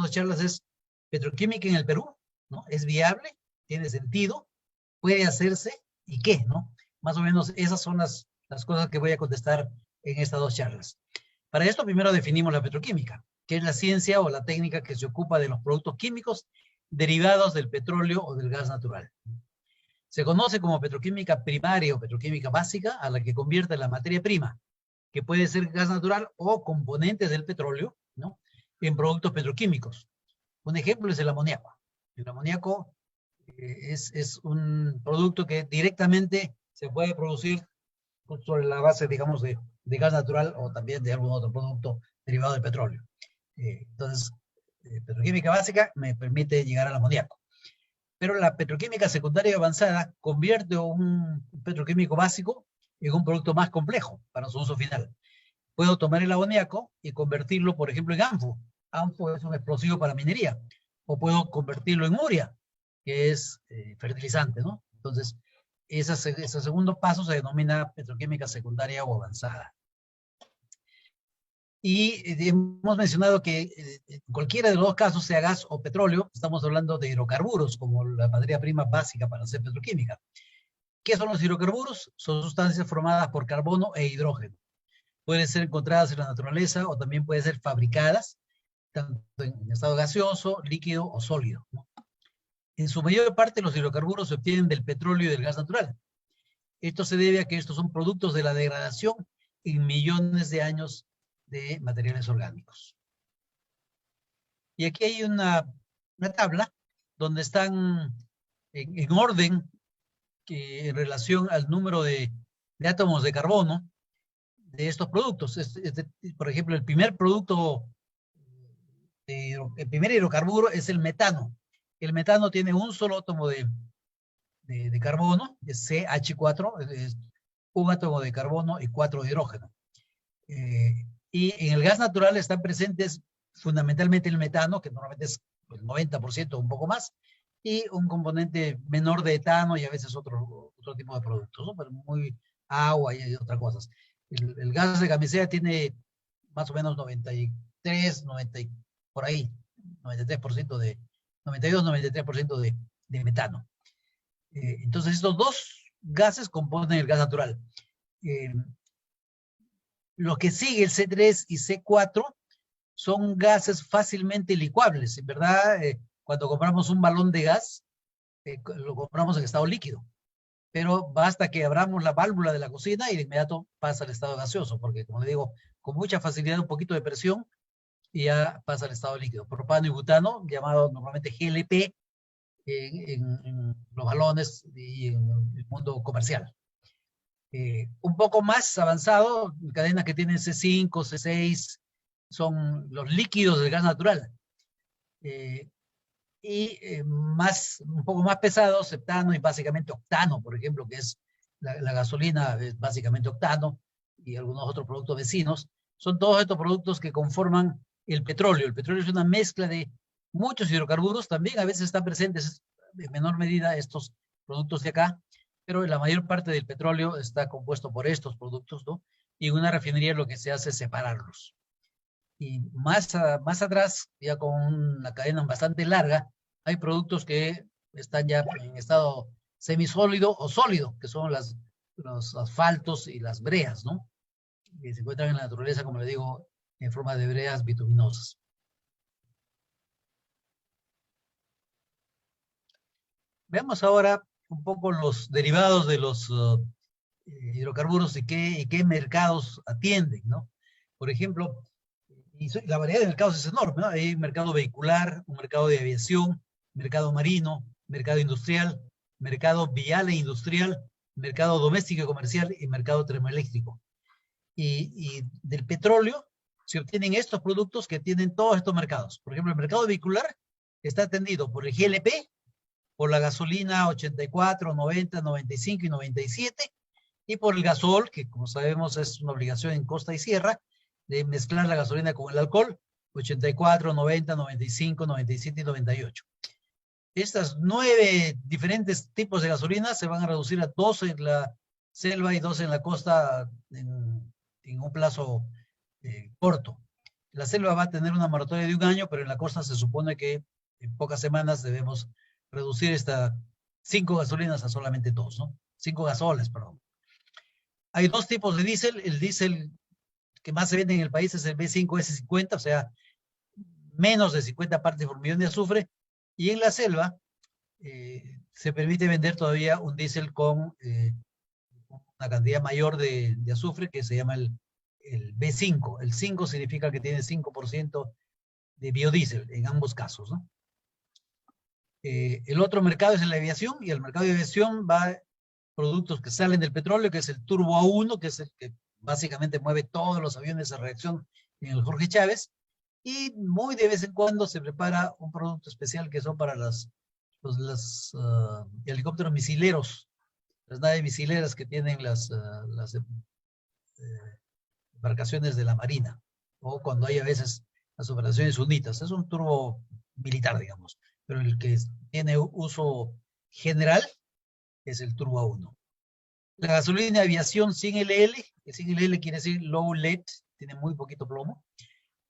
dos charlas es petroquímica en el Perú, ¿no? ¿Es viable? ¿Tiene sentido? ¿Puede hacerse? ¿Y qué, no? Más o menos esas son las cosas que voy a contestar en estas dos charlas. Para esto primero definimos la petroquímica, que es la ciencia o la técnica que se ocupa de los productos químicos derivados del petróleo o del gas natural. Se conoce como petroquímica primaria o petroquímica básica a la que convierte la materia prima, que puede ser gas natural o componentes del petróleo, ¿no?, en productos petroquímicos. Un ejemplo es el amoníaco. El amoníaco es un producto que directamente se puede producir sobre la base, digamos, de gas natural o también de algún otro producto derivado del petróleo. Entonces, petroquímica básica me permite llegar al amoníaco. Pero la petroquímica secundaria y avanzada convierte un petroquímico básico en un producto más complejo para su uso final. Puedo tomar el amoníaco y convertirlo, por ejemplo, en ANFO. ANFO es un explosivo para minería. O puedo convertirlo en urea, que es fertilizante, ¿no? Entonces, ese segundo paso se denomina petroquímica secundaria o avanzada. Y hemos mencionado que en cualquiera de los dos casos, sea gas o petróleo, estamos hablando de hidrocarburos como la materia prima básica para hacer petroquímica. ¿Qué son los hidrocarburos? Son sustancias formadas por carbono e hidrógeno. Pueden ser encontradas en la naturaleza o también pueden ser fabricadas, tanto en estado gaseoso, líquido o sólido, ¿no? En su mayor parte, los hidrocarburos se obtienen del petróleo y del gas natural. Esto se debe a que estos son productos de la degradación en millones de años de materiales orgánicos. Y aquí hay una tabla donde están en orden en relación al número de átomos de carbono de estos productos. Por ejemplo, el primer producto, el primer hidrocarburo es el metano. El metano tiene un solo átomo de carbono, es CH4, es un átomo de carbono y 4 de hidrógeno. Y en el gas natural están presentes fundamentalmente el metano, que normalmente es el 90% o un poco más, y un componente menor de etano y a veces otro tipo de productos, ¿no? Pero muy agua y otras cosas. El gas de camisea tiene más o menos 93, 90, por ahí, 93% 92, 93% de metano. Entonces estos dos gases componen el gas natural. Lo que sigue, el C3 y C4, son gases fácilmente licuables. En verdad, cuando compramos un balón de gas, lo compramos en estado líquido. Pero basta que abramos la válvula de la cocina y de inmediato pasa al estado gaseoso, porque, como le digo, con mucha facilidad, un poquito de presión, y ya pasa al estado líquido. Propano y butano, llamado normalmente GLP, en los balones y en el mundo comercial. Un poco más avanzado, cadenas que tienen C5, C6, son los líquidos del gas natural. Un poco más pesados, septano y básicamente octano, por ejemplo, que es la gasolina, es básicamente octano, y algunos otros productos vecinos. Son todos estos productos que conforman el petróleo. El petróleo es una mezcla de muchos hidrocarburos, también a veces están presentes en menor medida estos productos de acá, pero la mayor parte del petróleo está compuesto por estos productos, ¿no? Y en una refinería lo que se hace es separarlos. Y más atrás, ya con una cadena bastante larga, hay productos que están ya en estado semisólido o sólido, que son los asfaltos y las breas, ¿no? Que se encuentran en la naturaleza, como le digo, en forma de breas bituminosas. Veamos ahora un poco los derivados de los hidrocarburos y qué mercados atienden, ¿no? Por ejemplo, la variedad de mercados es enorme, ¿no? Hay mercado vehicular, un mercado de aviación, mercado marino, mercado industrial, mercado vial e industrial, mercado doméstico y comercial y mercado termoeléctrico. Y del petróleo se obtienen estos productos que tienen todos estos mercados. Por ejemplo, el mercado vehicular está atendido por el GLP, por la gasolina 84, 90, 95 y 97, y por el gasol, que como sabemos es una obligación en costa y sierra, de mezclar la gasolina con el alcohol, 84, 90, 95, 97 y 98. Estas 9 diferentes tipos de gasolina se van a reducir a 12 en la selva y 12 en la costa en un plazo corto. La selva va a tener una moratoria de 1 año, pero en la costa se supone que en pocas semanas debemos reducir esta 5 gasolinas a solamente 2, ¿no? 5 gasoles, perdón. Hay 2 tipos de diésel. El diésel que más se vende en el país es el B5S50, o sea, menos de 50 partes por millón de azufre. Y en la selva se permite vender todavía un diésel con una cantidad mayor de azufre que se llama el B5. El 5 significa que tiene 5% de biodiesel en ambos casos, ¿no? El otro mercado es en la aviación, y el mercado de aviación va productos que salen del petróleo, que es el Turbo A1, que es el que básicamente mueve todos los aviones a reacción en el Jorge Chávez, y muy de vez en cuando se prepara un producto especial que son para los helicópteros misileros, las naves misileras que tienen las embarcaciones de la Marina, o cuando hay a veces las operaciones UNITAS. Es un turbo militar, digamos, pero el que tiene uso general es el Turbo A1. La gasolina de aviación sin LL, que sin LL quiere decir low lead, tiene muy poquito plomo.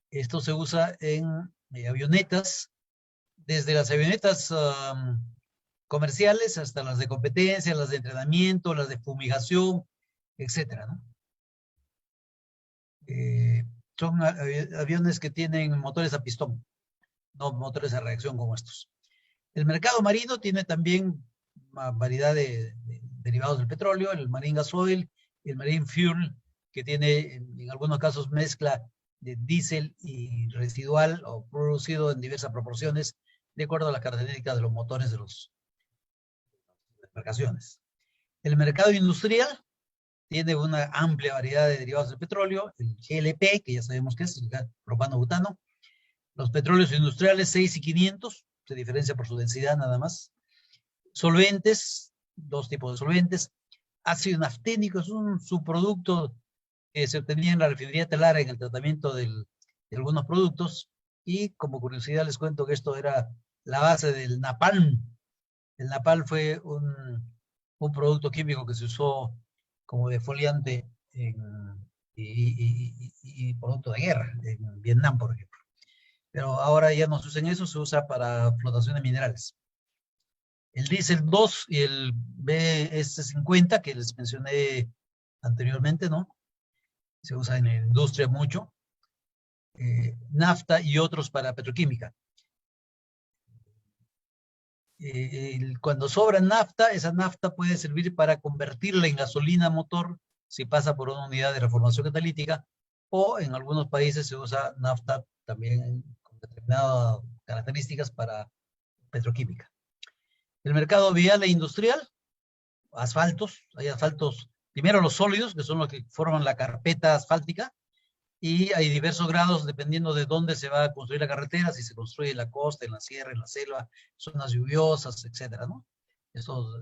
Esto se usa en avionetas, desde las avionetas comerciales hasta las de competencia, las de entrenamiento, las de fumigación, etcétera, ¿no? Son aviones que tienen motores a pistón, no motores a reacción como estos. El mercado marino tiene también una variedad de derivados del petróleo, el marine gasoil, el marine fuel, que tiene en algunos casos mezcla de diésel y residual o producido en diversas proporciones de acuerdo a las características de los motores de las embarcaciones. El mercado industrial tiene una amplia variedad de derivados del petróleo, el GLP, que ya sabemos que es el propano-butano, los petróleos industriales 6 y 500, se diferencia por su densidad nada más, solventes, 2 tipos de solventes, ácido nafténico es un subproducto que se obtenía en la refinería Telara en el tratamiento de algunos productos, y como curiosidad les cuento que esto era la base del napalm. El napalm fue un producto químico que se usó como defoliante y producto de guerra, en Vietnam, por ejemplo. Pero ahora ya no se usa en eso, se usa para flotación de minerales. El diésel 2 y el BS50 que les mencioné anteriormente, ¿no? Se usa en la industria mucho. Nafta y otros para petroquímica. Cuando sobra nafta, esa nafta puede servir para convertirla en gasolina motor si pasa por una unidad de reformación catalítica, o en algunos países se usa nafta también con determinadas características para petroquímica. El mercado vial e industrial, asfaltos, hay asfaltos, primero los sólidos, que son los que forman la carpeta asfáltica, y hay diversos grados dependiendo de dónde se va a construir la carretera, si se construye en la costa, en la sierra, en la selva, zonas lluviosas, etcétera, ¿no?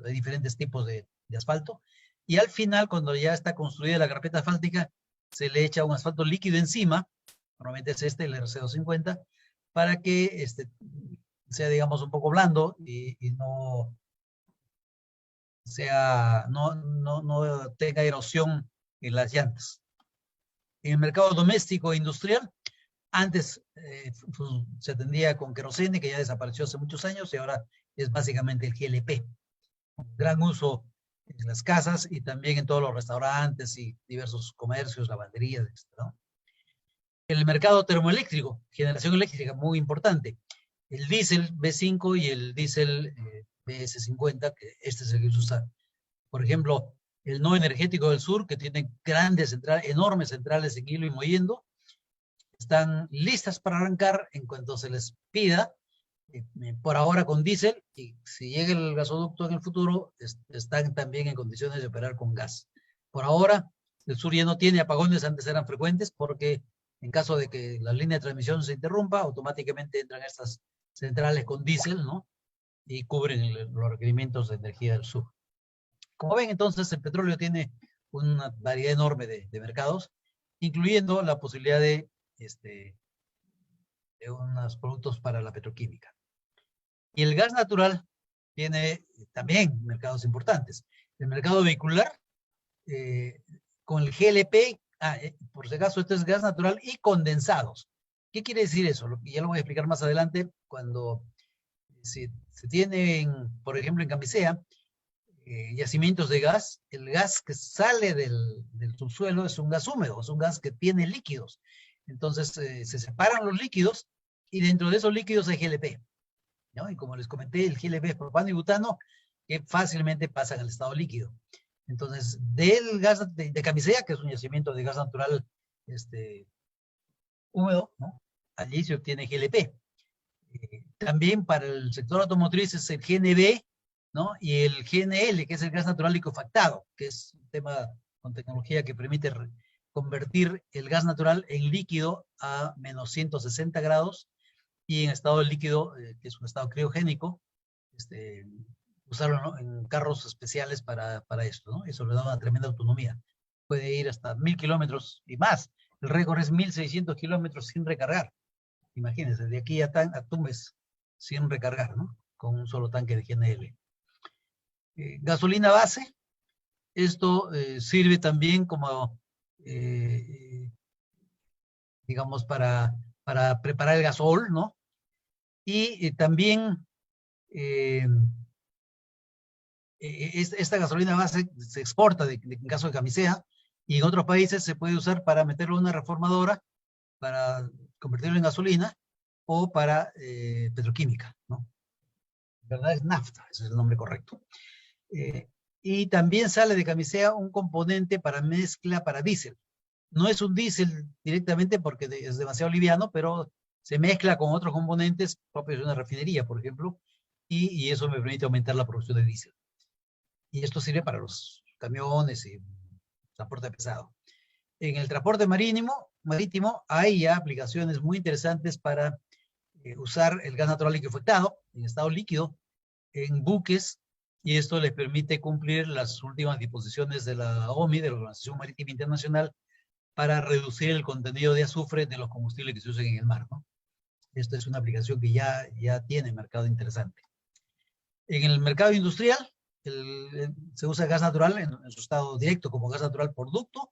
Hay diferentes tipos de asfalto. Y al final, cuando ya está construida la carpeta asfáltica, se le echa un asfalto líquido encima, normalmente es el RC250, para que sea, digamos, un poco blando y no tenga erosión en las llantas. En el mercado doméstico e industrial, antes se atendía con querosene, que ya desapareció hace muchos años, y ahora es básicamente el GLP. Gran uso en las casas y también en todos los restaurantes y diversos comercios, lavanderías, etc., ¿no? El mercado termoeléctrico, generación eléctrica, muy importante. El diésel B5 y el diésel BS50, que este es el que se usa, por ejemplo, el no energético del sur, que tiene grandes centrales, enormes centrales en Hilo y Mollendo, están listas para arrancar en cuanto se les pida, por ahora con diésel, y si llega el gasoducto en el futuro, están también en condiciones de operar con gas. Por ahora, el sur ya no tiene apagones, antes eran frecuentes, porque en caso de que la línea de transmisión se interrumpa, automáticamente entran estas centrales con diésel, ¿no? Y cubren los requerimientos de energía del sur. Como ven, entonces, el petróleo tiene una variedad enorme de mercados, incluyendo la posibilidad de unos productos para la petroquímica. Y el gas natural tiene también mercados importantes. El mercado vehicular, con el GLP, por si acaso, esto es gas natural y condensados. ¿Qué quiere decir eso? Ya lo voy a explicar más adelante cuando se tienen, por ejemplo, en Camisea, yacimientos de gas. El gas que sale del subsuelo es un gas húmedo, es un gas que tiene líquidos. Entonces se separan los líquidos y dentro de esos líquidos hay GLP, ¿no? Y como les comenté, el GLP es propano y butano que fácilmente pasan al estado líquido. Entonces, del gas de Camisea, que es un yacimiento de gas natural húmedo, ¿no? Allí se obtiene GLP. También para el sector automotriz es el GNB, ¿no? Y el GNL, que es el gas natural liquefactado, que es un tema con tecnología que permite convertir el gas natural en líquido a menos 160 grados y en estado líquido, que es un estado criogénico, usarlo, ¿no?, en carros especiales para esto, ¿no? Eso le da una tremenda autonomía. Puede ir hasta 1000 kilómetros y más. El récord es 1600 kilómetros sin recargar. Imagínense, de aquí a Tumbes sin recargar, ¿no? Con un solo tanque de GNL. Gasolina base. Esto sirve también como, digamos, para preparar el gasol, ¿no? Y también esta gasolina base se exporta en caso de Camisea, y en otros países se puede usar para meterlo en una reformadora, para convertirlo en gasolina, o para petroquímica, ¿no? En verdad es nafta, ese es el nombre correcto. Y también sale de Camisea un componente para mezcla para diésel. No es un diésel directamente porque es demasiado liviano, pero se mezcla con otros componentes propios de una refinería, por ejemplo, y eso me permite aumentar la producción de diésel. Y esto sirve para los camiones y transporte pesado. En el transporte marítimo hay ya aplicaciones muy interesantes para usar el gas natural liquefactado en estado líquido en buques, y esto les permite cumplir las últimas disposiciones de la OMI, de la Organización Marítima Internacional, para reducir el contenido de azufre de los combustibles que se usan en el mar, ¿no? Esta es una aplicación que ya tiene mercado interesante. En el mercado industrial, se usa gas natural en su estado directo como gas natural por ducto,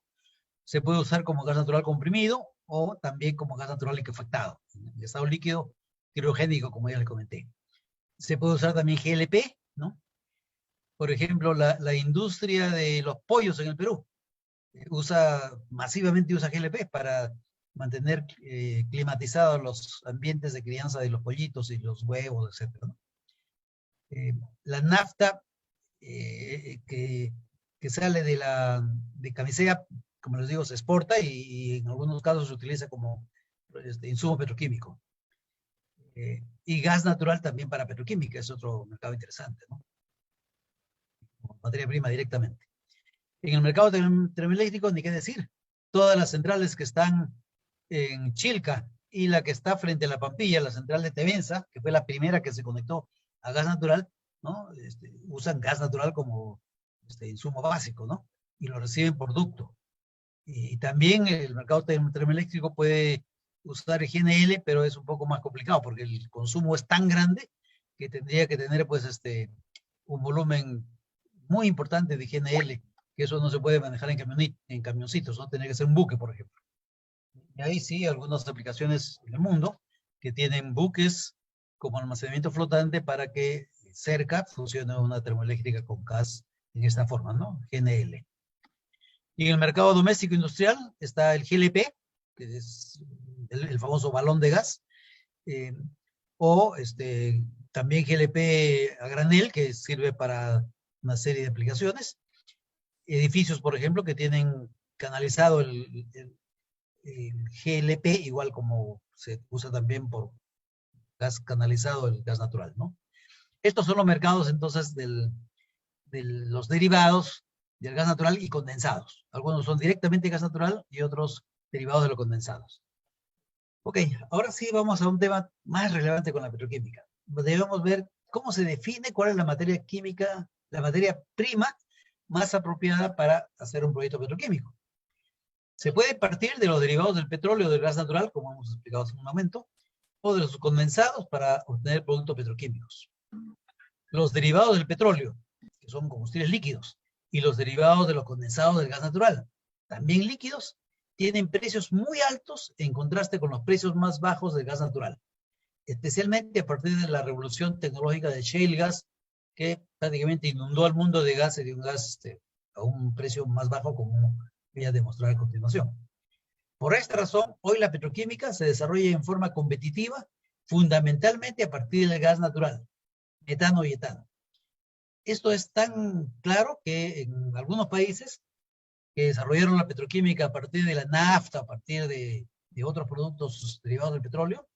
se puede usar como gas natural comprimido o también como gas natural liquefactado, en estado líquido criogénico, como ya les comenté. Se puede usar también GLP, ¿no? Por ejemplo, la industria de los pollos en el Perú masivamente usa GLP para mantener climatizados los ambientes de crianza de los pollitos y los huevos, etc., ¿no? La nafta que sale de Camisea, como les digo, se exporta y en algunos casos se utiliza como insumo petroquímico. Y gas natural también para petroquímica, es otro mercado interesante, ¿no? Como materia prima directamente. En el mercado termoeléctrico, ni qué decir. Todas las centrales que están en Chilca y la que está frente a la Pampilla, la central de Tevenza, que fue la primera que se conectó a gas natural, ¿no? Usan gas natural como insumo básico, ¿no? Y lo reciben por ducto. Y también el mercado termoeléctrico puede usar el GNL, pero es un poco más complicado porque el consumo es tan grande que tendría que tener, pues, un volumen muy importante de GNL, que eso no se puede manejar en camioncitos, ¿no? Tendría que ser un buque, por ejemplo. Y ahí sí, algunas aplicaciones en el mundo que tienen buques como almacenamiento flotante para que cerca funcione una termoeléctrica con gas en esta forma, ¿no? GNL. Y en el mercado doméstico industrial está el GLP, que es el famoso balón de gas, o también GLP a granel, que sirve para una serie de aplicaciones. Edificios, por ejemplo, que tienen canalizado el GLP, igual como se usa también por gas canalizado el gas natural, ¿no? Estos son los mercados entonces de los derivados del gas natural y condensados. Algunos son directamente gas natural y otros derivados de los condensados. Ok, ahora sí vamos a un tema más relevante con la petroquímica. Debemos ver cómo se define cuál es la materia química, la materia prima más apropiada para hacer un proyecto petroquímico. Se puede partir de los derivados del petróleo o del gas natural, como hemos explicado hace un momento, o de los condensados para obtener productos petroquímicos. Los derivados del petróleo, que son combustibles líquidos, y los derivados de los condensados del gas natural, también líquidos, tienen precios muy altos en contraste con los precios más bajos del gas natural, especialmente a partir de la revolución tecnológica de shale gas, que prácticamente inundó al mundo de gas y de un gas a un precio más bajo, como voy a demostrar a continuación. Por esta razón, hoy la petroquímica se desarrolla en forma competitiva, fundamentalmente a partir del gas natural, metano y etano. Esto es tan claro que en algunos países que desarrollaron la petroquímica a partir de la nafta, a partir de otros productos derivados del petróleo,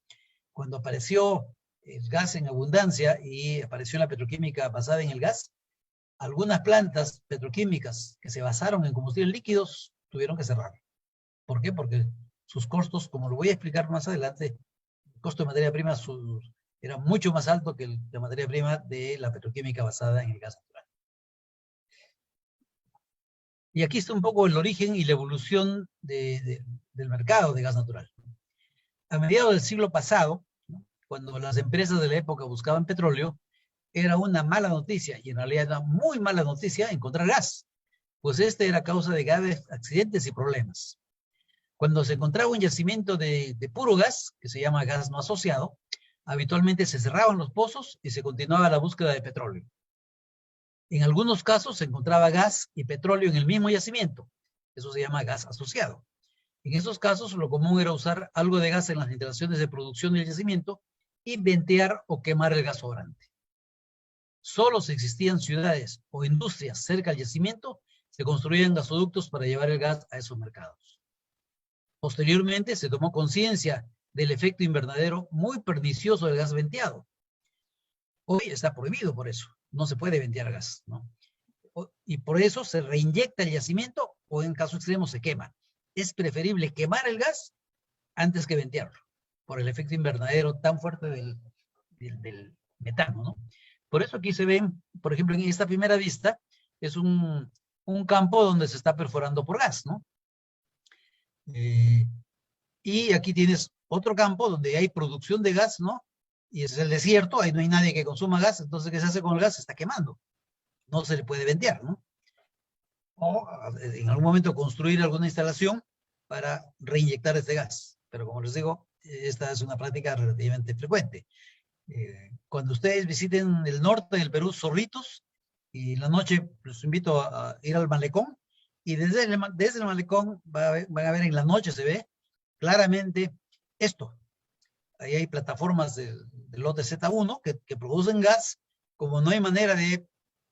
cuando apareció el gas en abundancia y apareció la petroquímica basada en el gas, algunas plantas petroquímicas que se basaron en combustibles líquidos tuvieron que cerrar. ¿Por qué? Porque sus costos, como lo voy a explicar más adelante, el costo de materia prima era mucho más alto que la materia prima de la petroquímica basada en el gas natural. Y aquí está un poco el origen y la evolución del mercado de gas natural. A mediados del siglo pasado, cuando las empresas de la época buscaban petróleo, era una mala noticia, y en realidad era muy mala noticia encontrar gas, pues este era causa de graves accidentes y problemas. Cuando se encontraba un yacimiento de puro gas, que se llama gas no asociado, habitualmente se cerraban los pozos y se continuaba la búsqueda de petróleo. En algunos casos se encontraba gas y petróleo en el mismo yacimiento. Eso se llama gas asociado. En esos casos, lo común era usar algo de gas en las instalaciones de producción del yacimiento y ventear o quemar el gas sobrante. Solo si existían ciudades o industrias cerca del yacimiento, se construían gasoductos para llevar el gas a esos mercados. Posteriormente, se tomó conciencia del efecto invernadero muy pernicioso del gas venteado. Hoy está prohibido por eso. No se puede ventear gas, ¿no? Y por eso se reinyecta el yacimiento o en caso extremo se quema. Es preferible quemar el gas antes que ventearlo, por el efecto invernadero tan fuerte del metano, ¿no? Por eso aquí se ven, por ejemplo, en esta primera vista, es un campo donde se está perforando por gas, ¿no? Y aquí tienes otro campo donde hay producción de gas, ¿no? Y es el desierto, ahí no hay nadie que consuma gas, entonces ¿qué se hace con el gas? Se está quemando. No se le puede ventear, ¿no? O en algún momento construir alguna instalación para reinyectar este gas. Pero como les digo, esta es una práctica relativamente frecuente. Cuando ustedes visiten el norte del Perú, Zorritos, y en la noche los invito a ir al malecón, y desde el malecón van a ver en la noche, se ve claramente esto. Ahí hay plataformas del lote Z1 que producen gas. Como no hay manera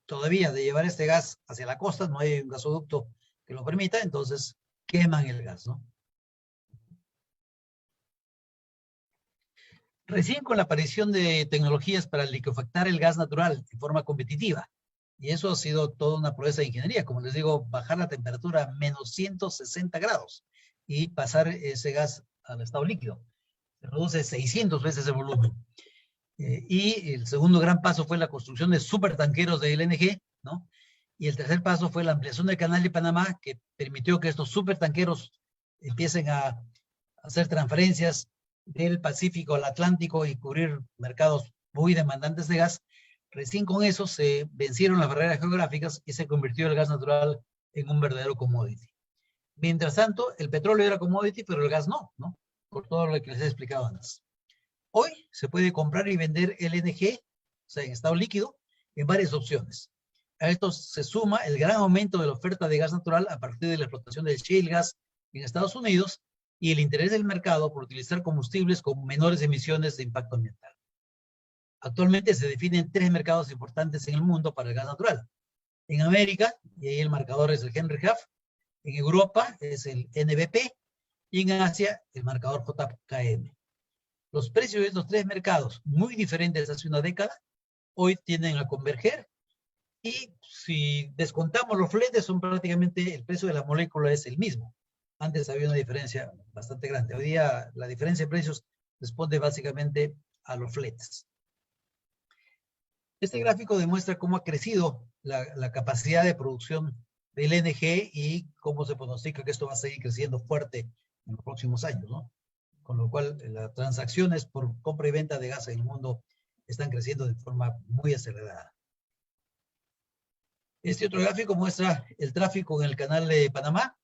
todavía de llevar este gas hacia la costa, no hay un gasoducto que lo permita, entonces queman el gas, ¿no? Recién con la aparición de tecnologías para liquefactar el gas natural de forma competitiva, y eso ha sido toda una proeza de ingeniería, como les digo, bajar la temperatura a menos 160 grados y pasar ese gas al estado líquido. Se reduce 600 veces el volumen. Y el segundo gran paso fue la construcción de supertanqueros de LNG, ¿no? Y el tercer paso fue la ampliación del canal de Panamá, que permitió que estos supertanqueros empiecen a hacer transferencias del Pacífico al Atlántico y cubrir mercados muy demandantes de gas. Recién con eso se vencieron las barreras geográficas y se convirtió el gas natural en un verdadero commodity. Mientras tanto, el petróleo era commodity, pero el gas no, ¿no? Por todo lo que les he explicado antes. Hoy se puede comprar y vender LNG, o sea, en estado líquido, en varias opciones. A esto se suma el gran aumento de la oferta de gas natural a partir de la explotación del shale gas en Estados Unidos y el interés del mercado por utilizar combustibles con menores emisiones de impacto ambiental. Actualmente se definen 3 mercados importantes en el mundo para el gas natural. En América, y ahí el marcador es el Henry Hub, en Europa es el NBP, y en Asia el marcador JKM. Los precios de estos 3 mercados, muy diferentes hace una década, hoy tienden a converger, y si descontamos los fletes, son prácticamente el precio de la molécula es el mismo. Antes había una diferencia bastante grande. Hoy día la diferencia de precios responde básicamente a los fletes. Este gráfico demuestra cómo ha crecido la capacidad de producción del LNG y cómo se pronostica que esto va a seguir creciendo fuerte en los próximos años, ¿no? Con lo cual las transacciones por compra y venta de gas en el mundo están creciendo de forma muy acelerada. Este otro gráfico muestra el tráfico en el canal de Panamá.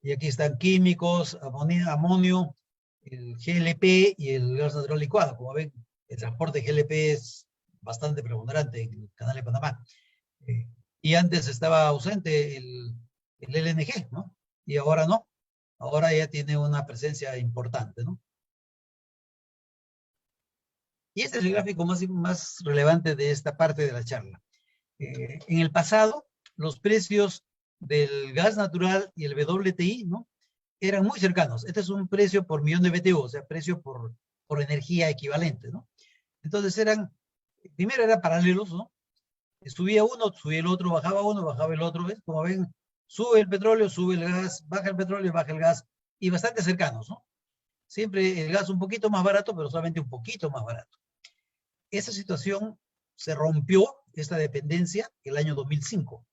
y aquí están químicos, amonio, el GLP y el gas natural licuado. Como ven, el transporte GLP es bastante preponderante en el canal de Panamá. Y antes estaba ausente el LNG, ¿no? Y ahora no. Ahora ya tiene una presencia importante, ¿no? Y este es el gráfico más relevante de esta parte de la charla. En el pasado, los precios del gas natural y el WTI, ¿no? Eran muy cercanos. Este es un precio por millón de BTU, o sea, precio por energía equivalente, ¿no? Entonces primero eran paralelos, ¿no? Subía uno, subía el otro, bajaba el otro, ¿ves? Como ven, sube el petróleo, sube el gas, baja el petróleo, baja el gas, y bastante cercanos, ¿no? Siempre el gas un poquito más barato, pero solamente un poquito más barato. Esa situación se rompió, esta dependencia, el año 2005.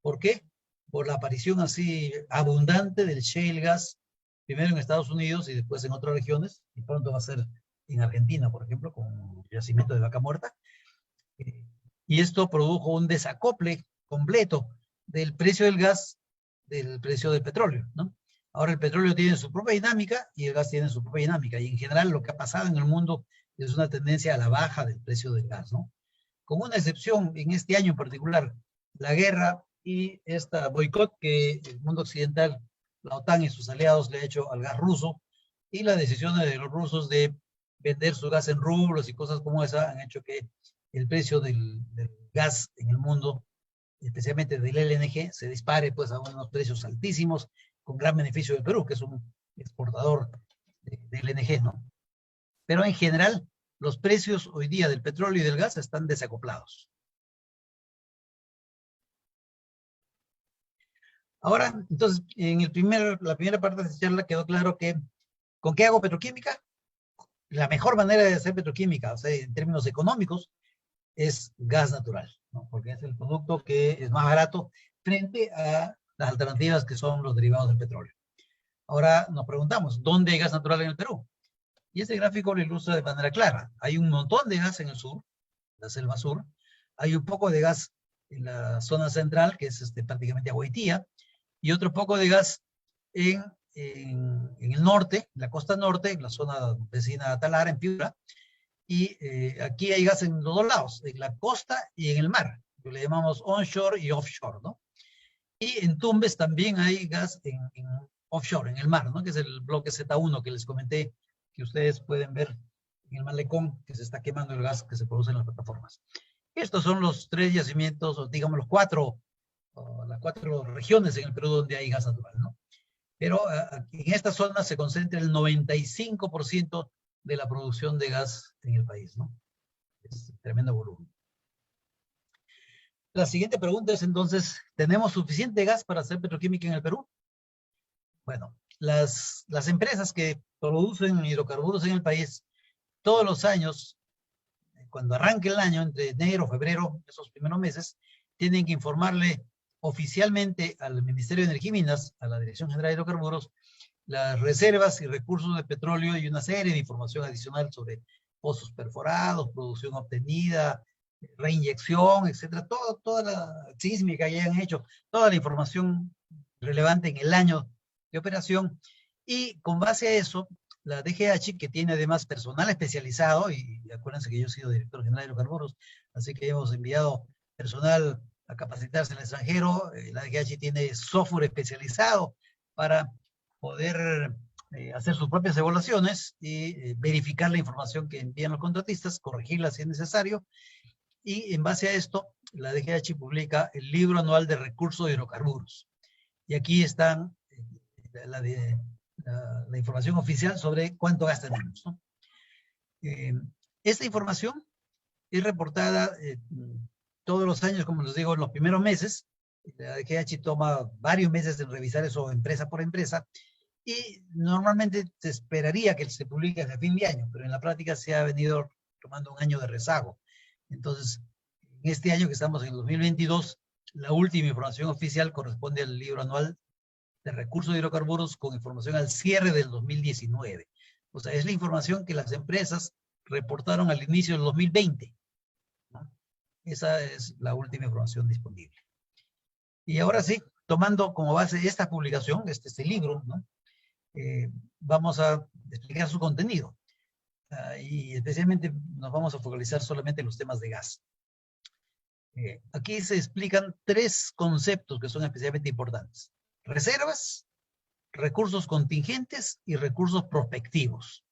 ¿Por qué? Por la aparición así abundante del shale gas, primero en Estados Unidos y después en otras regiones, y pronto va a ser en Argentina, por ejemplo, con el yacimiento de Vaca Muerta. Y esto produjo un desacople completo del precio del gas del precio del petróleo, ¿no? Ahora el petróleo tiene su propia dinámica y el gas tiene su propia dinámica. Y en general lo que ha pasado en el mundo es una tendencia a la baja del precio del gas, ¿no? Con una excepción en este año en particular, la guerra y esta boicot que el mundo occidental, la OTAN y sus aliados le ha hecho al gas ruso, y las decisiones de los rusos de vender su gas en rublos y cosas como esa han hecho que el precio del gas en el mundo, especialmente del LNG, se dispare pues a unos precios altísimos, con gran beneficio del Perú, que es un exportador de LNG, ¿no? Pero en general, los precios hoy día del petróleo y del gas están desacoplados. Ahora, entonces, en la primera parte de esta charla quedó claro que, ¿con qué hago petroquímica? La mejor manera de hacer petroquímica, o sea, en términos económicos, es gas natural, ¿no? Porque es el producto que es más barato frente a las alternativas que son los derivados del petróleo. Ahora nos preguntamos, ¿dónde hay gas natural en el Perú? Y este gráfico lo ilustra de manera clara. Hay un montón de gas en el sur, la selva sur. Hay un poco de gas en la zona central, que es prácticamente Agüitía, y otro poco de gas en el norte, en la costa norte, en la zona vecina a Talara, en Piura. Y aquí hay gas en los dos lados, en la costa y en el mar, que le llamamos onshore y offshore, ¿no? Y en Tumbes también hay gas en offshore, en el mar, ¿no? Que es el bloque Z1 que les comenté, que ustedes pueden ver en el malecón, que se está quemando el gas que se produce en las plataformas. Estos son los 3 yacimientos, o digamos las 4 regiones en el Perú donde hay gas natural, ¿no? Pero en esta zona se concentra el 95% de la producción de gas en el país, ¿no? Es tremendo volumen. La siguiente pregunta es entonces, ¿tenemos suficiente gas para hacer petroquímica en el Perú? Bueno, las empresas que producen hidrocarburos en el país, todos los años, cuando arranque el año, entre enero, febrero, esos primeros meses, tienen que informarle oficialmente al Ministerio de Energía y Minas, a la Dirección General de Hidrocarburos, las reservas y recursos de petróleo y una serie de información adicional sobre pozos perforados, producción obtenida, reinyección, etcétera, toda la sísmica que hayan hecho, toda la información relevante en el año de operación. Y con base a eso, la DGH, que tiene además personal especializado, y acuérdense que yo he sido director general de hidrocarburos, así que hemos enviado personal a capacitarse en el extranjero, la DGH tiene software especializado para poder hacer sus propias evaluaciones y verificar la información que envían los contratistas, corregirla si es necesario, y en base a esto, la DGH publica el libro anual de recursos de hidrocarburos. Y aquí están la información oficial sobre cuánto gas tenemos, ¿no? Esta información es reportada todos los años, como les digo, en los primeros meses. La DGH toma varios meses en revisar eso empresa por empresa, y normalmente se esperaría que se publique a fin de año, pero en la práctica se ha venido tomando un año de rezago. Entonces, en este año que estamos en el 2022, la última información oficial corresponde al libro anual de recursos de hidrocarburos con información al cierre del 2019. O sea, es la información que las empresas reportaron al inicio del 2020, ¿no? Esa es la última información disponible. Y ahora sí, tomando como base esta publicación, este libro, ¿no? Vamos a explicar su contenido. Y especialmente nos vamos a focalizar solamente en los temas de gas. Aquí se explican tres conceptos que son especialmente importantes: reservas, recursos contingentes y recursos prospectivos.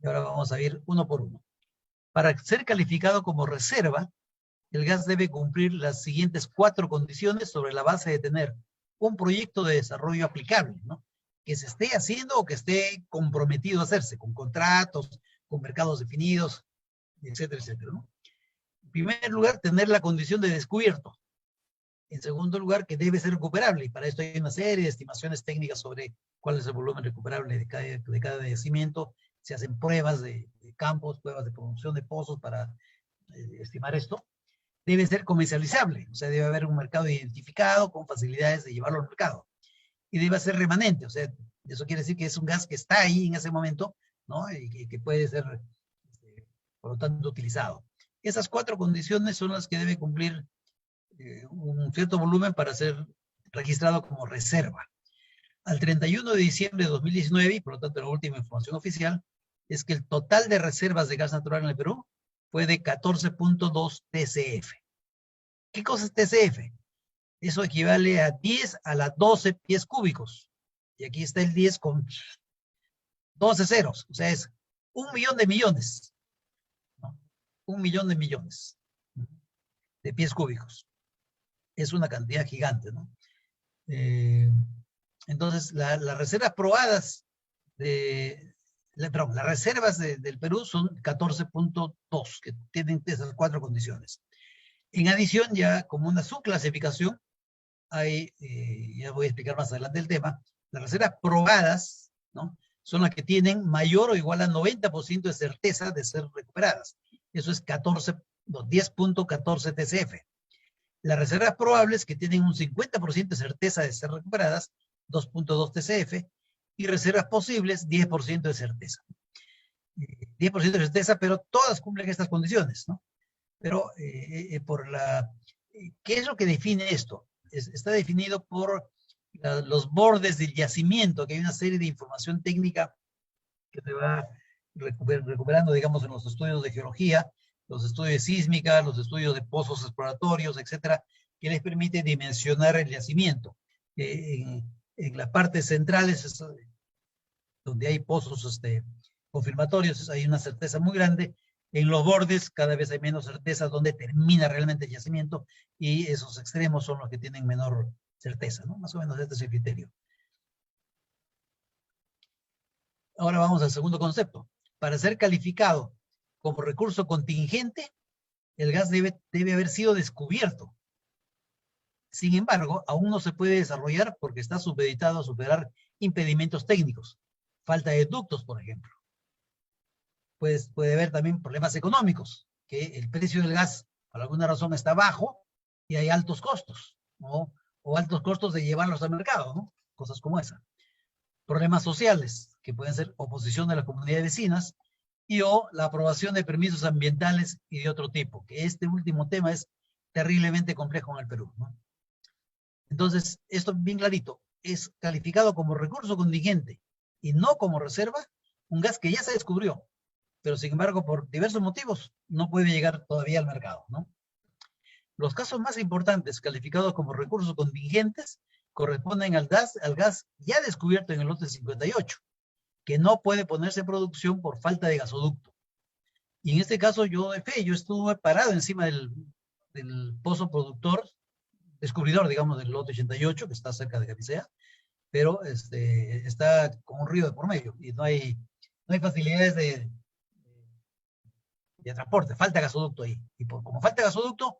Y ahora vamos a ir uno por uno. Para ser calificado como reserva, el gas debe cumplir las siguientes 4 condiciones sobre la base de tener un proyecto de desarrollo aplicable, ¿no? Que se esté haciendo o que esté comprometido a hacerse, con contratos, con mercados definidos, etcétera, etcétera, ¿no? En primer lugar, tener la condición de descubierto. En segundo lugar, que debe ser recuperable, y para esto hay una serie de estimaciones técnicas sobre cuál es el volumen recuperable de cada yacimiento. Se hacen pruebas de campos, pruebas de producción de pozos para estimar esto. Debe ser comercializable, o sea, debe haber un mercado identificado con facilidades de llevarlo al mercado. Y debe ser remanente, o sea, eso quiere decir que es un gas que está ahí en ese momento, ¿no? Y que puede ser, por lo tanto, utilizado. Esas 4 condiciones son las que debe cumplir un cierto volumen para ser registrado como reserva. Al 31 de diciembre de 2019, y por lo tanto la última información oficial, es que el total de reservas de gas natural en el Perú fue de 14.2 TCF. ¿Qué cosa es TCF? Eso equivale a 10 a la 12 pies cúbicos. Y aquí está el 10 con 12 ceros. O sea, es 1 millón de millones, ¿no? 1 millón de millones de pies cúbicos. Es una cantidad gigante, ¿no? Entonces, las reservas probadas las reservas del Perú son 14.2, que tienen esas 4 condiciones. En adición, ya como una subclasificación, hay, ya voy a explicar más adelante el tema, las reservas probadas, ¿no? Son las que tienen mayor o igual a 90% de certeza de ser recuperadas. Eso es 10.14 TCF. Las reservas probables, que tienen un 50% de certeza de ser recuperadas, 2.2 TCF, y reservas posibles, 10% de certeza. 10% de certeza, pero todas cumplen estas condiciones, ¿no? Pero ¿qué es lo que define esto? Está definido por los bordes del yacimiento, que hay una serie de información técnica que se va recuperando, digamos, en los estudios de geología, los estudios de sísmica, los estudios de pozos exploratorios, etcétera, que les permite dimensionar el yacimiento. En las partes centrales, donde hay pozos confirmatorios, hay una certeza muy grande. En los bordes cada vez hay menos certeza donde termina realmente el yacimiento, y esos extremos son los que tienen menor certeza, ¿no? Más o menos este es el criterio. Ahora vamos al segundo concepto. Para ser calificado como recurso contingente, el gas debe haber sido descubierto. Sin embargo, aún no se puede desarrollar porque está supeditado a superar impedimentos técnicos. Falta de ductos, por ejemplo. Pues puede haber también problemas económicos, que el precio del gas por alguna razón está bajo y hay altos costos, ¿no? O altos costos de llevarlos al mercado, ¿no? Cosas como esa. Problemas sociales, que pueden ser oposición de la comunidad de vecinas, y o la aprobación de permisos ambientales y de otro tipo, que este último tema es terriblemente complejo en el Perú, ¿no? Entonces, esto bien clarito, es calificado como recurso contingente y no como reserva un gas que ya se descubrió, pero sin embargo, por diversos motivos, no puede llegar todavía al mercado, ¿no? Los casos más importantes calificados como recursos contingentes corresponden al gas ya descubierto en el lote 58, que no puede ponerse en producción por falta de gasoducto. Y en este caso yo estuve parado encima del pozo descubridor, digamos, del lote 88, que está cerca de Camisea, pero está con un río de por medio y no hay facilidades de transporte, falta gasoducto ahí. Y como falta gasoducto,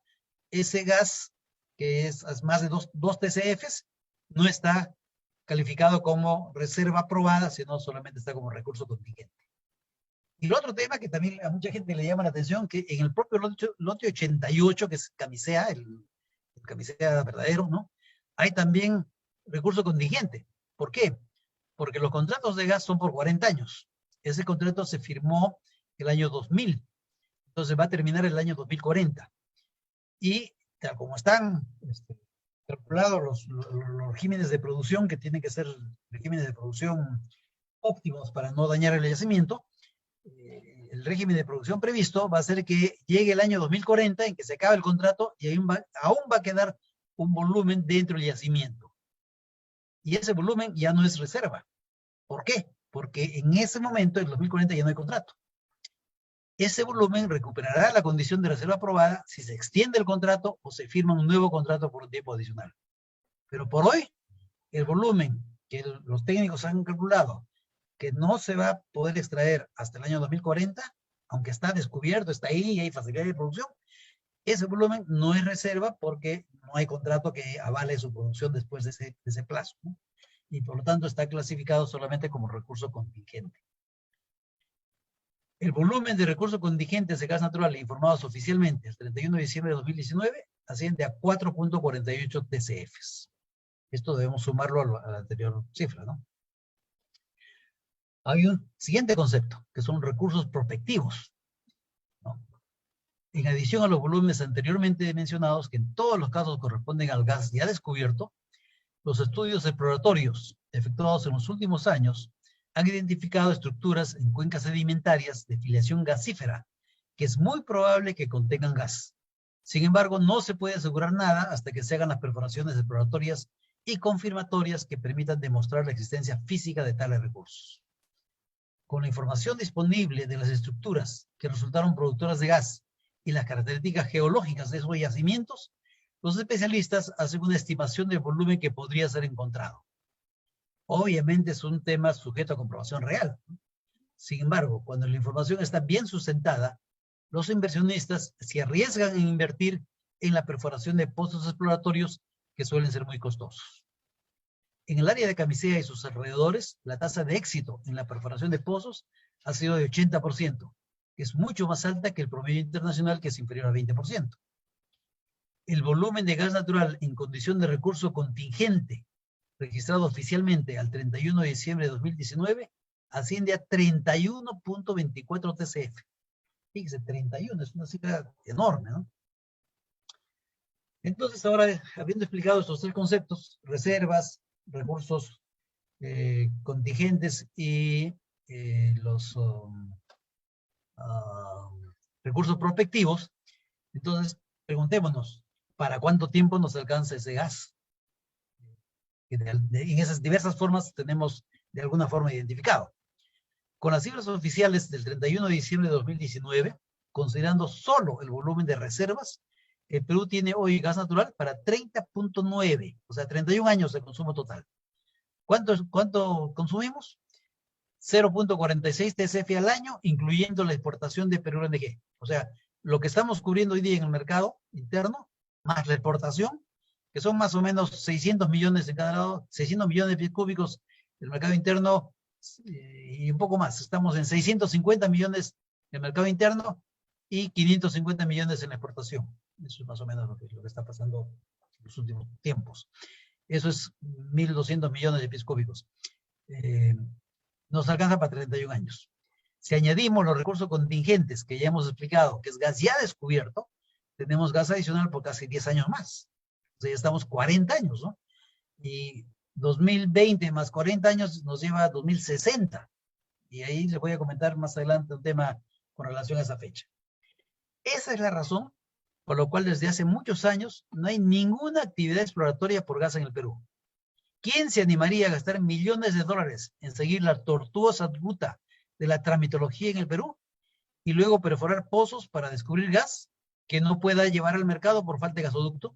ese gas, que es más de 2 TCFs, no está calificado como reserva aprobada, sino solamente está como recurso contingente. Y el otro tema que también a mucha gente le llama la atención, que en el propio lote 88, que es Camisea, el Camisea verdadero, ¿no? Hay también recurso contingente. ¿Por qué? Porque los contratos de gas son por 40 años. Ese contrato se firmó el año 2000. Entonces va a terminar el año 2040. Y como están calculado los regímenes de producción, que tienen que ser regímenes de producción óptimos para no dañar el yacimiento. El régimen de producción previsto va a ser que llegue el año 2040 en que se acabe el contrato y aún va a quedar un volumen dentro del yacimiento. Y ese volumen ya no es reserva. ¿Por qué? Porque en ese momento, en 2040, ya no hay contrato. Ese volumen recuperará la condición de reserva aprobada si se extiende el contrato o se firma un nuevo contrato por un tiempo adicional. Pero por hoy, el volumen que los técnicos han calculado que no se va a poder extraer hasta el año 2040, aunque está descubierto, está ahí y hay facilidad de producción, ese volumen no es reserva porque no hay contrato que avale su producción después de ese plazo, ¿no? Y por lo tanto está clasificado solamente como recurso contingente. El volumen de recursos contingentes de gas natural informados oficialmente el 31 de diciembre de 2019 asciende a 4.48 TCFs. Esto debemos sumarlo a la anterior cifra, ¿no? Hay un siguiente concepto, que son recursos prospectivos, ¿no? En adición a los volúmenes anteriormente mencionados, que en todos los casos corresponden al gas ya descubierto, los estudios exploratorios efectuados en los últimos años han identificado estructuras en cuencas sedimentarias de filiación gasífera, que es muy probable que contengan gas. Sin embargo, no se puede asegurar nada hasta que se hagan las perforaciones exploratorias y confirmatorias que permitan demostrar la existencia física de tales recursos. Con la información disponible de las estructuras que resultaron productoras de gas y las características geológicas de esos yacimientos, los especialistas hacen una estimación del volumen que podría ser encontrado. Obviamente es un tema sujeto a comprobación real. Sin embargo, cuando la información está bien sustentada, los inversionistas se arriesgan en invertir en la perforación de pozos exploratorios que suelen ser muy costosos. En el área de Camisea y sus alrededores, la tasa de éxito en la perforación de pozos ha sido de 80%, que es mucho más alta que el promedio internacional, que es inferior al 20%. El volumen de gas natural en condición de recurso contingente, registrado oficialmente al 31 de diciembre de 2019, asciende a 31.24 TCF. Fíjese, 31, es una cifra enorme, ¿no? Entonces, ahora, habiendo explicado estos tres conceptos, reservas, recursos contingentes y los recursos prospectivos, entonces preguntémonos, ¿para cuánto tiempo nos alcanza ese gas? En esas diversas formas tenemos de alguna forma identificado. Con las cifras oficiales del 31 de diciembre de 2019, considerando solo el volumen de reservas, el Perú tiene hoy gas natural para 30.9, o sea, 31 años de consumo total. ¿Cuánto consumimos? 0.46 TCF al año, incluyendo la exportación de Perú LNG. O sea, lo que estamos cubriendo hoy día en el mercado interno, más la exportación, que son más o menos 600 millones en cada lado, 600 millones de pies cúbicos del mercado interno y un poco más. Estamos en 650 millones en el mercado interno y 550 millones en la exportación. Eso es más o menos lo que está pasando en los últimos tiempos. Eso es 1.200 millones de pies cúbicos. Nos alcanza para 31 años. Si añadimos los recursos contingentes que ya hemos explicado, que es gas ya descubierto, tenemos gas adicional por casi 10 años más. O sea, ya estamos 40 años, ¿no? Y 2020 más 40 años nos lleva a 2060. Y ahí les voy a comentar más adelante un tema con relación a esa fecha. Esa es la razón por la cual desde hace muchos años no hay ninguna actividad exploratoria por gas en el Perú. ¿Quién se animaría a gastar millones de dólares en seguir la tortuosa ruta de la tramitología en el Perú y luego perforar pozos para descubrir gas que no pueda llevar al mercado por falta de gasoducto?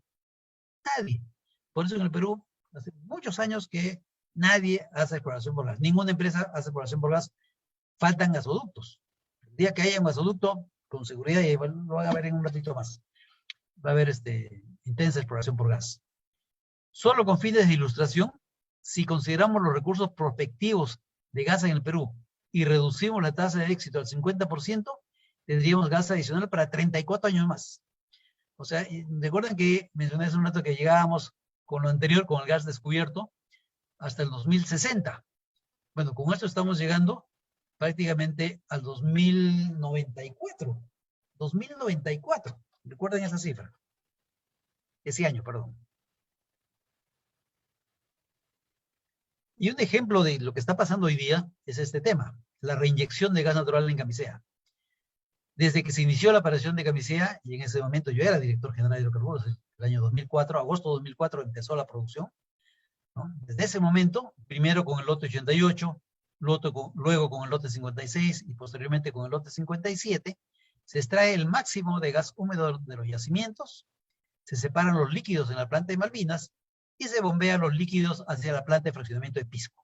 Nadie. Por eso en el Perú hace muchos años que nadie hace exploración por gas. Ninguna empresa hace exploración por gas. Faltan gasoductos. El día que haya un gasoducto, con seguridad, y lo van a ver en un ratito más, va a haber intensa exploración por gas. Solo con fines de ilustración, si consideramos los recursos prospectivos de gas en el Perú y reducimos la tasa de éxito al 50%, tendríamos gas adicional para 34 años más. O sea, recuerden que mencioné hace un rato que llegábamos con lo anterior, con el gas descubierto, hasta el 2060. Bueno, con esto estamos llegando prácticamente al 2094. 2094. Recuerden esa cifra. Ese año, perdón. Y un ejemplo de lo que está pasando hoy día es este tema, la reinyección de gas natural en Camisea. Desde que se inició la operación de Camisea, y en ese momento yo era director general de hidrocarburos, el año 2004, agosto de 2004 empezó la producción, ¿no? Desde ese momento, primero con el lote 88, luego con el lote 56 y posteriormente con el lote 57, se extrae el máximo de gas húmedo de los yacimientos, se separan los líquidos en la planta de Malvinas y se bombean los líquidos hacia la planta de fraccionamiento de Pisco.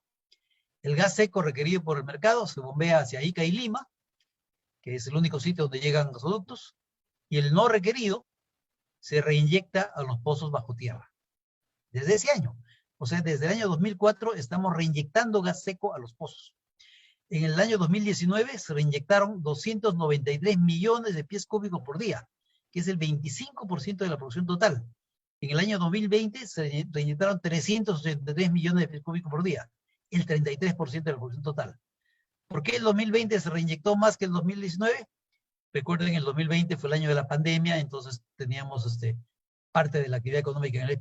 El gas seco requerido por el mercado se bombea hacia Ica y Lima, que es el único sitio donde llegan gasoductos, y el no requerido se reinyecta a los pozos bajo tierra. Desde ese año, o sea, desde el año 2004 estamos reinyectando gas seco a los pozos. En el año 2019 se reinyectaron 293 millones de pies cúbicos por día, que es el 25% de la producción total. En el año 2020 se reinyectaron 383 millones de pies cúbicos por día, el 33% de la producción total. ¿Por qué el 2020 se reinyectó más que el 2019? Recuerden, el 2020 fue el año de la pandemia, entonces teníamos parte de la actividad económica en el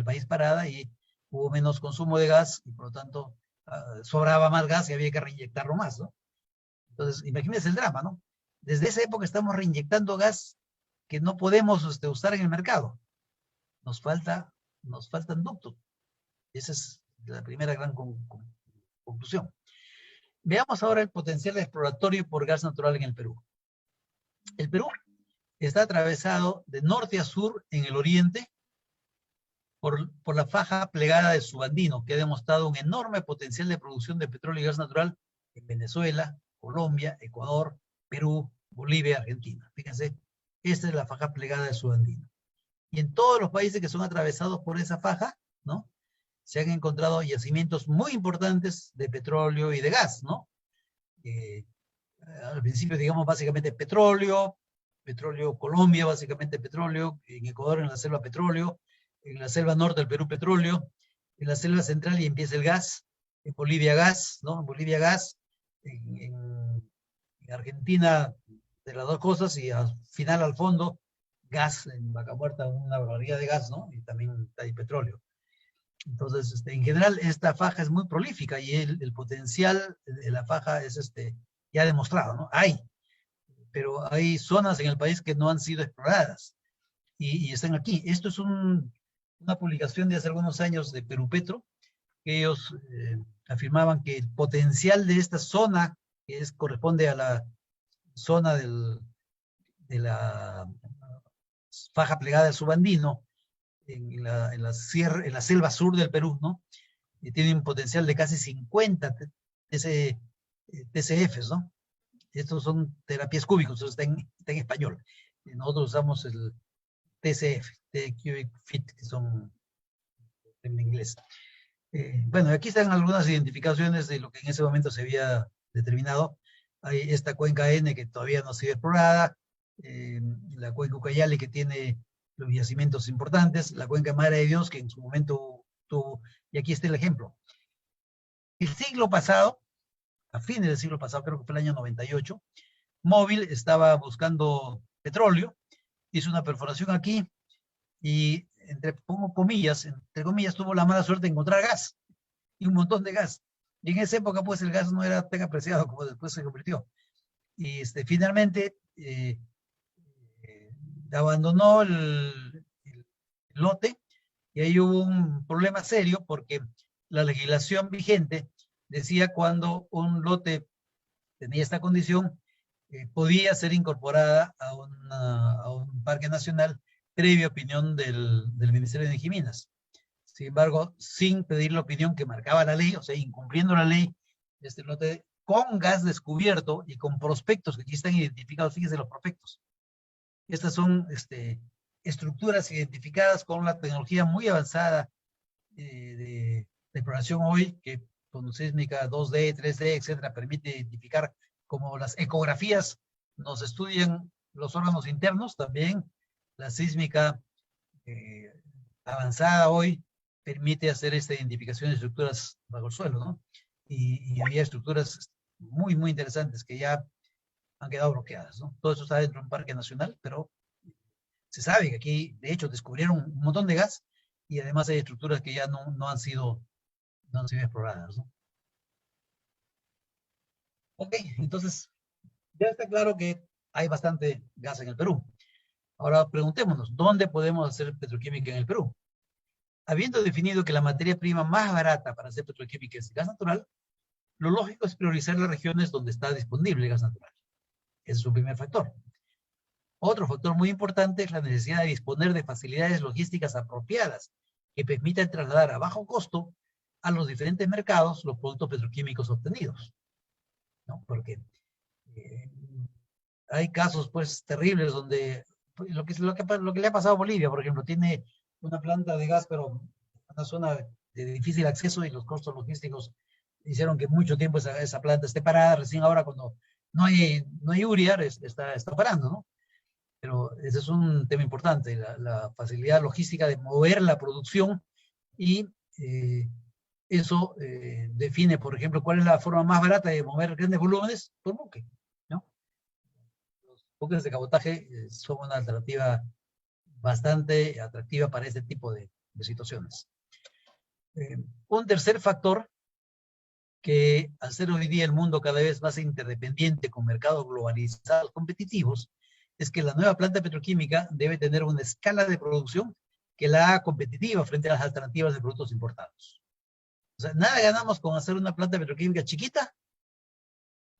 país parada, y hubo menos consumo de gas, y por lo tanto sobraba más gas y había que reinyectarlo más, ¿no? Entonces, imagínense el drama, ¿no? Desde esa época estamos reinyectando gas que no podemos usar en el mercado. Nos faltan ductos. Esa es la primera gran conclusión. Veamos ahora el potencial exploratorio por gas natural en el Perú. El Perú está atravesado de norte a sur en el oriente por la faja plegada de subandino, que ha demostrado un enorme potencial de producción de petróleo y gas natural en Venezuela, Colombia, Ecuador, Perú, Bolivia, Argentina. Fíjense, esta es la faja plegada de subandino. Y en todos los países que son atravesados por esa faja, ¿no?, se han encontrado yacimientos muy importantes de petróleo y de gas, ¿no? Al principio, digamos, básicamente petróleo Colombia, básicamente petróleo, en Ecuador en la selva petróleo, en la selva norte del Perú petróleo, en la selva central y empieza el gas, en Bolivia gas, ¿no? En Bolivia gas, en Argentina de las dos cosas, y al final, al fondo, gas, en Vaca Muerta una barbaridad de gas, ¿no? Y también hay petróleo. Entonces, en general, esta faja es muy prolífica y el potencial de la faja es ya demostrado, ¿no? Pero hay zonas en el país que no han sido exploradas y están aquí. Esto es una publicación de hace algunos años de Perú Petro, que ellos afirmaban que el potencial de esta zona, que corresponde a la zona de la faja plegada del subandino, en la selva sur del Perú, ¿no? Y tiene un potencial de casi 50 TCFs, ¿no? Estos son terapias cúbicos, está en español. Nosotros usamos el TCF, cubic feet, que son en inglés. Bueno, aquí están algunas identificaciones de lo que en ese momento se había determinado. Hay esta cuenca N que todavía no ha sido explorada, la cuenca Ucayali, que tiene los yacimientos importantes, la cuenca Madre de Dios, que en su momento tuvo, y aquí está el ejemplo. El siglo pasado, a fines del siglo pasado, creo que fue el año 98, Móvil estaba buscando petróleo, hizo una perforación aquí, y pongo comillas, entre comillas, tuvo la mala suerte de encontrar gas, y un montón de gas. Y en esa época, pues, el gas no era tan apreciado como después se convirtió. Y finalmente abandonó el lote, y ahí hubo un problema serio porque la legislación vigente decía cuando un lote tenía esta condición, podía ser incorporada a un parque nacional previa opinión del Ministerio de Minas. Sin embargo, sin pedir la opinión que marcaba la ley, o sea, incumpliendo la ley, este lote con gas descubierto y con prospectos que aquí están identificados, fíjense los prospectos. Estas son estructuras identificadas con la tecnología muy avanzada de exploración hoy, que con sísmica 2D, 3D, etcétera, permite identificar, como las ecografías nos estudian los órganos internos, también la sísmica avanzada hoy permite hacer esta identificación de estructuras bajo el suelo, ¿no? Y había estructuras muy, muy interesantes que ya han quedado bloqueadas, ¿no? Todo eso está dentro de un parque nacional, pero se sabe que aquí, de hecho, descubrieron un montón de gas, y además hay estructuras que ya no han sido no han sido exploradas, ¿no? Ok, entonces ya está claro que hay bastante gas en el Perú. Ahora preguntémonos, ¿dónde podemos hacer petroquímica en el Perú? Habiendo definido que la materia prima más barata para hacer petroquímica es el gas natural, lo lógico es priorizar las regiones donde está disponible el gas natural. Ese es un primer factor. Otro factor muy importante es la necesidad de disponer de facilidades logísticas apropiadas que permitan trasladar a bajo costo a los diferentes mercados los productos petroquímicos obtenidos, ¿no? Porque eh, hay casos pues terribles donde pues, lo que le ha pasado a Bolivia, por ejemplo, tiene una planta de gas, pero en una zona de difícil acceso y los costos logísticos hicieron que mucho tiempo esa planta esté parada. Recién ahora cuando no hay urea está parando, ¿no? Pero ese es un tema importante, la facilidad logística de mover la producción y eso define, por ejemplo, cuál es la forma más barata de mover grandes volúmenes por buque, ¿no? Los buques de cabotaje son una alternativa bastante atractiva para este tipo de situaciones. Un tercer factor que al ser hoy día el mundo cada vez más interdependiente con mercados globalizados competitivos, es que la nueva planta petroquímica debe tener una escala de producción que la haga competitiva frente a las alternativas de productos importados. O sea, nada ganamos con hacer una planta petroquímica chiquita,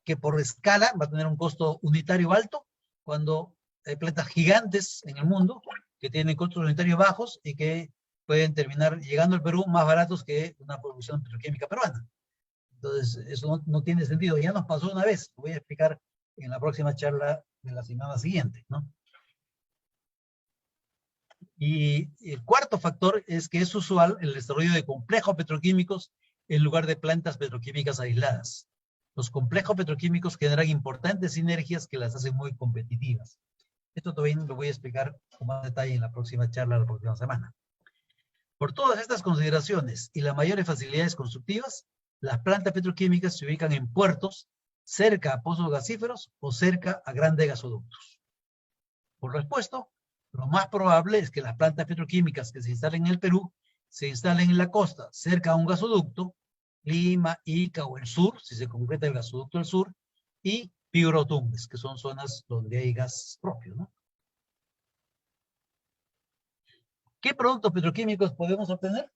que por escala va a tener un costo unitario alto, cuando hay plantas gigantes en el mundo que tienen costos unitarios bajos y que pueden terminar llegando al Perú más baratos que una producción petroquímica peruana. Entonces, eso no tiene sentido. Ya nos pasó una vez. Lo voy a explicar en la próxima charla de la semana siguiente, ¿no? Y el cuarto factor es que es usual el desarrollo de complejos petroquímicos en lugar de plantas petroquímicas aisladas. Los complejos petroquímicos generan importantes sinergias que las hacen muy competitivas. Esto también lo voy a explicar con más detalle en la próxima charla, la próxima semana. Por todas estas consideraciones y las mayores facilidades constructivas, las plantas petroquímicas se ubican en puertos, cerca a pozos gasíferos o cerca a grandes gasoductos. Por lo expuesto, lo más probable es que las plantas petroquímicas que se instalen en el Perú se instalen en la costa, cerca a un gasoducto, Lima, Ica o el sur, si se concreta el gasoducto del sur, y Piura o Tumbes, que son zonas donde hay gas propio, ¿no? ¿Qué productos petroquímicos podemos obtener?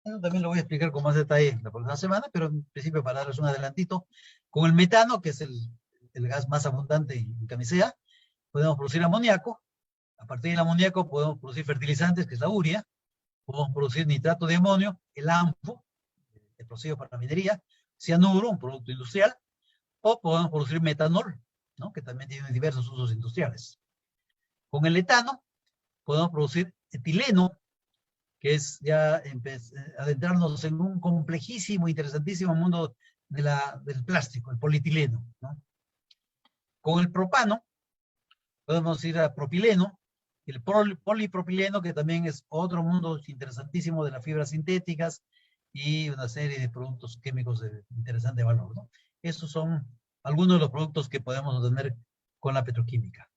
Eso también lo voy a explicar con más detalle la próxima semana, pero en principio para darles un adelantito, con el metano, que es el gas más abundante en camisea, podemos producir amoníaco. A partir del amoníaco podemos producir fertilizantes, que es la urea, podemos producir nitrato de amonio, el ANFO, explosivo para la minería, cianuro, un producto industrial, o podemos producir metanol, ¿no? Que también tiene diversos usos industriales. Con el etano podemos producir etileno, que es ya adentrarnos en un complejísimo, interesantísimo mundo del plástico, el polietileno, ¿no? Con el propano podemos ir a propileno, el polipropileno, que también es otro mundo interesantísimo de las fibras sintéticas y una serie de productos químicos de interesante valor, ¿no? Esos son algunos de los productos que podemos obtener con la petroquímica.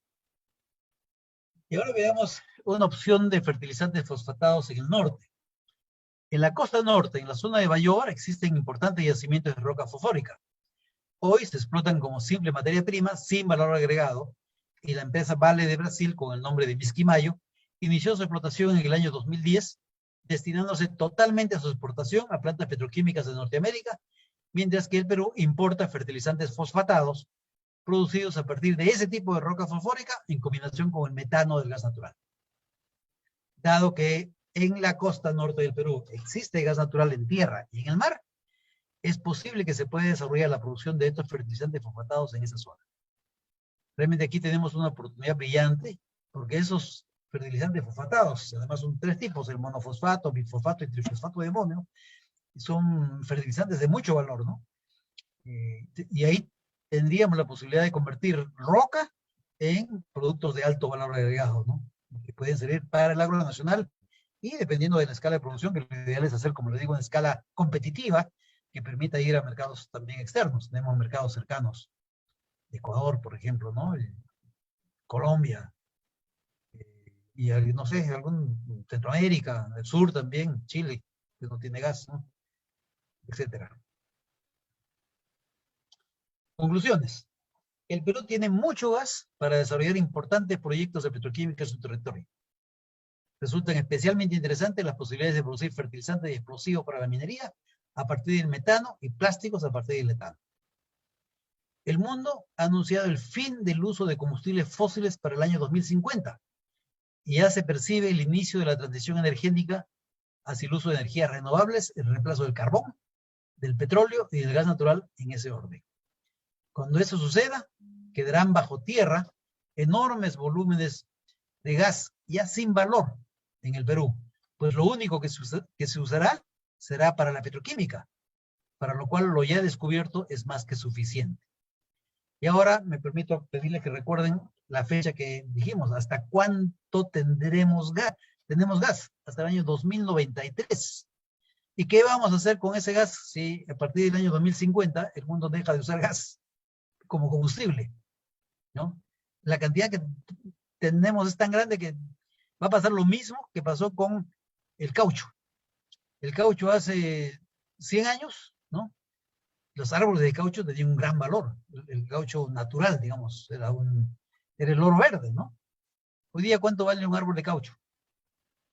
Y ahora veamos una opción de fertilizantes fosfatados en el norte. En la costa norte, en la zona de Bayobar, existen importantes yacimientos de roca fosfórica. Hoy se explotan como simple materia prima sin valor agregado, y la empresa Vale de Brasil, con el nombre de Bisquimayo, inició su explotación en el año 2010, destinándose totalmente a su exportación a plantas petroquímicas de Norteamérica, mientras que el Perú importa fertilizantes fosfatados producidos a partir de ese tipo de roca fosfórica en combinación con el metano del gas natural. Dado que en la costa norte del Perú existe gas natural en tierra y en el mar, es posible que se pueda desarrollar la producción de estos fertilizantes fosfatados en esa zona. Realmente aquí tenemos una oportunidad brillante, porque esos fertilizantes fosfatados, además son tres tipos, el monofosfato, bifosfato y trifosfato de amonio, son fertilizantes de mucho valor, ¿no? Y ahí tendríamos la posibilidad de convertir roca en productos de alto valor agregado, ¿no? Que pueden servir para el agro nacional y dependiendo de la escala de producción, que lo ideal es hacer, como le digo, en escala competitiva, que permita ir a mercados también externos. Tenemos mercados cercanos, Ecuador, por ejemplo, ¿no? Colombia, y no sé, algún Centroamérica, el sur también, Chile, que no tiene gas, ¿no? etcétera. Conclusiones. El Perú tiene mucho gas para desarrollar importantes proyectos de petroquímica en su territorio. Resultan especialmente interesantes las posibilidades de producir fertilizantes y explosivos para la minería a partir del metano y plásticos a partir del etano. El mundo ha anunciado el fin del uso de combustibles fósiles para el año 2050 y ya se percibe el inicio de la transición energética hacia el uso de energías renovables, el reemplazo del carbón, del petróleo y del gas natural en ese orden. Cuando eso suceda, quedarán bajo tierra enormes volúmenes de gas ya sin valor en el Perú, pues lo único que se usará será para la petroquímica, para lo cual lo ya descubierto es más que suficiente. Y ahora me permito pedirles que recuerden la fecha que dijimos, hasta cuánto tendremos gas. Tenemos gas hasta el año 2093. ¿Y qué vamos a hacer con ese gas si a partir del año 2050 el mundo deja de usar gas como combustible? ¿No? La cantidad que tenemos es tan grande que va a pasar lo mismo que pasó con el caucho. El caucho hace 100 años, ¿no? Los árboles de caucho tenían un gran valor. El caucho natural, digamos, era el oro verde, ¿no? Hoy día, ¿cuánto vale un árbol de caucho?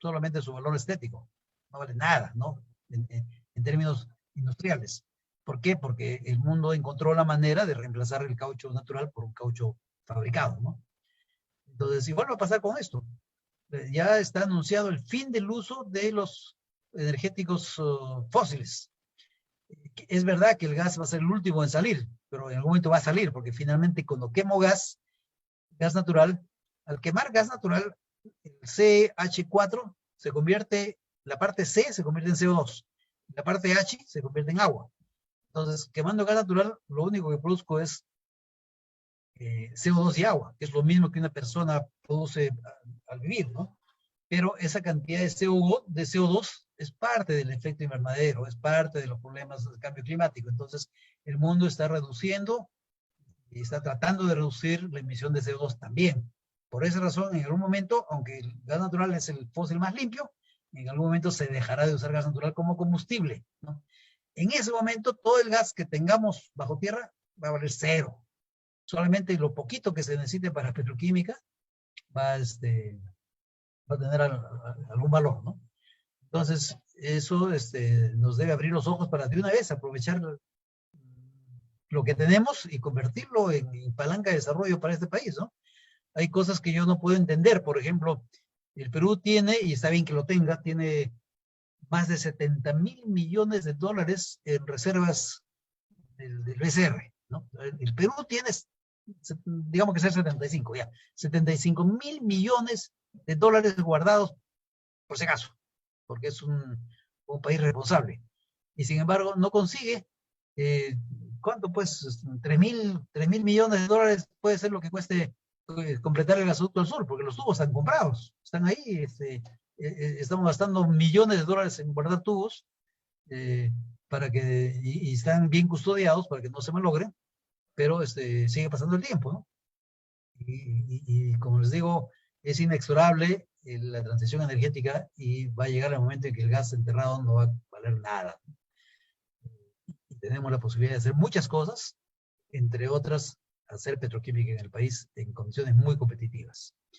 Solamente su valor estético. No vale nada, ¿no? En términos industriales. ¿Por qué? Porque el mundo encontró la manera de reemplazar el caucho natural por un caucho fabricado, ¿no? Entonces, igual va a pasar con esto. Ya está anunciado el fin del uso de los energéticos fósiles. Es verdad que el gas va a ser el último en salir, pero en algún momento va a salir, porque finalmente cuando quemo gas natural, al quemar gas natural, el CH4 se convierte, la parte C se convierte en CO2, la parte H se convierte en agua. Entonces, quemando gas natural, lo único que produzco es CO2 y agua, que es lo mismo que una persona produce al vivir, ¿no? Pero esa cantidad de CO2 es parte del efecto invernadero, es parte de los problemas del cambio climático. Entonces, el mundo está reduciendo y está tratando de reducir la emisión de CO2 también. Por esa razón, en algún momento, aunque el gas natural es el fósil más limpio, en algún momento se dejará de usar gas natural como combustible, ¿no? En ese momento, todo el gas que tengamos bajo tierra va a valer cero. Solamente lo poquito que se necesite para petroquímica va a tener algún valor, ¿no? Entonces, eso nos debe abrir los ojos para de una vez aprovechar lo que tenemos y convertirlo en palanca de desarrollo para este país, ¿no? Hay cosas que yo no puedo entender. Por ejemplo, el Perú tiene, y está bien que lo tenga, tiene más de 70,000 millones de dólares en reservas del BCR, ¿no? El Perú tiene, digamos que ser 75, ya, 75,000 millones de dólares guardados, por si acaso, porque es un país responsable. Y sin embargo, no consigue, ¿cuánto? Pues 3,000 millones de dólares puede ser lo que cueste completar el gasoducto al sur, porque los tubos están comprados, están ahí, estamos gastando millones de dólares en guardar tubos para que, y están bien custodiados para que no se malogren, pero sigue pasando el tiempo, ¿no? Y como les digo, es inexorable la transición energética y va a llegar el momento en que el gas enterrado no va a valer nada. Y tenemos la posibilidad de hacer muchas cosas, entre otras, hacer petroquímica en el país en condiciones muy competitivas.